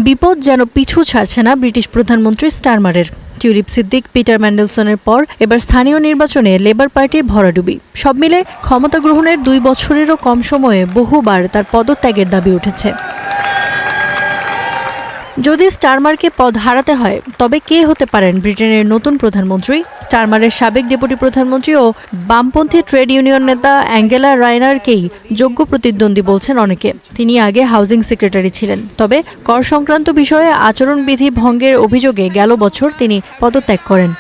বিপদ যেন পিছু ছাড়ছে না ব্রিটিশ প্রধানমন্ত্রী স্টারমারের। টিউলিপ সিদ্দিক, পিটার ম্যান্ডেলসনের পর এবার স্থানীয় নির্বাচনে লেবার পার্টির ভরাডুবি। সব মিলে ক্ষমতা গ্রহণের 2 বছরেরও কম সময়ে বহুবার তার পদত্যাগের দাবি উঠেছে। যদি স্টারমারকে পদ হারাতে হয় তবে কে হতে পারেন ব্রিটেনের নতুন প্রধানমন্ত্রী? স্টারমারের সাবেক ডেপুটি প্রধানমন্ত্রী ও বামপন্থী ট্রেড ইউনিয়ন নেতা অ্যাঙ্গেলা রায়নারকেই যোগ্য প্রতিদ্বন্দ্বী বলছেন অনেকে। তিনি আগে হাউজিং সেক্রেটারি ছিলেন, তবে কর সংক্রান্ত বিষয়ে আচরণবিধি ভঙ্গের অভিযোগে গেল বছর তিনি পদত্যাগ করেন।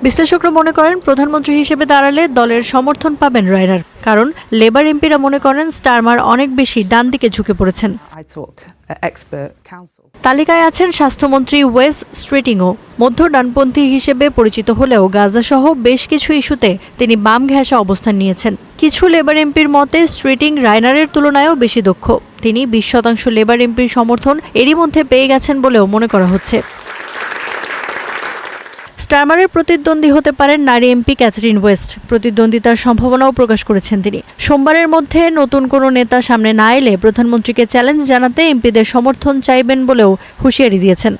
বিশ্লেষকরা মনে করেন প্রধানমন্ত্রী হিসেবে দাঁড়ালে দলের সমর্থন পাবেন রায়নার, কারণ লেবার এমপিরা মনে করেন স্টারমার অনেক বেশি ডান দিকে ঝুঁকে পড়েছেন। তালিকায় আছেন স্বাস্থ্যমন্ত্রী ওয়েস স্ট্রিটিংও। মধ্য ডানপন্থী হিসেবে পরিচিত হলেও গাজা সহ বেশ কিছু ইস্যুতে তিনি বাম ঘেঁষা অবস্থান নিয়েছেন। কিছু লেবার এমপির মতে স্ট্রিটিং রায়নারের তুলনায়ও বেশি দক্ষ। তিনি 20% লেবার এমপির সমর্থন এরই মধ্যে পেয়ে গেছেন বলেও মনে করা হচ্ছে। স্টারমারের প্রতিদ্বন্দ্বী হতে পারেন নারী এমপি ক্যাথরিন ওয়েস্ট। প্রতিদ্বন্দ্বিতার সম্ভাবনাও প্রকাশ করেছেন তিনি। সোমবারের মধ্যে নতুন কোনো নেতা সামনে না এলে প্রধানমন্ত্রীকে চ্যালেঞ্জ জানাতে এমপিদের সমর্থন চাইবেন বলেও হুঁশিয়ারি দিয়েছেন।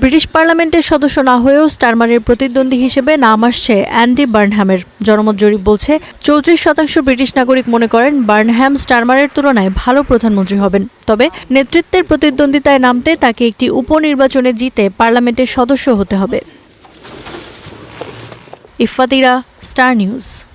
ব্রিটিশ পার্লামেন্টের সদস্য না হয়েও স্টারমারের প্রতিদ্বন্দ্বী হিসেবে নাম আসছে অ্যান্ডি বার্নহ্যামের। জনমত জরিপ বলছে 34% ব্রিটিশ নাগরিক মনে করেন বার্নহ্যাম স্টারমারের তুলনায় ভালো প্রধানমন্ত্রী হবেন। তবে নেতৃত্বের প্রতিদ্বন্দ্বিতায় নামতে তাকে একটি উপনির্বাচনে জিতে পার্লামেন্টের সদস্য হতে হবে। ইফাতিরা, স্টার নিউজ।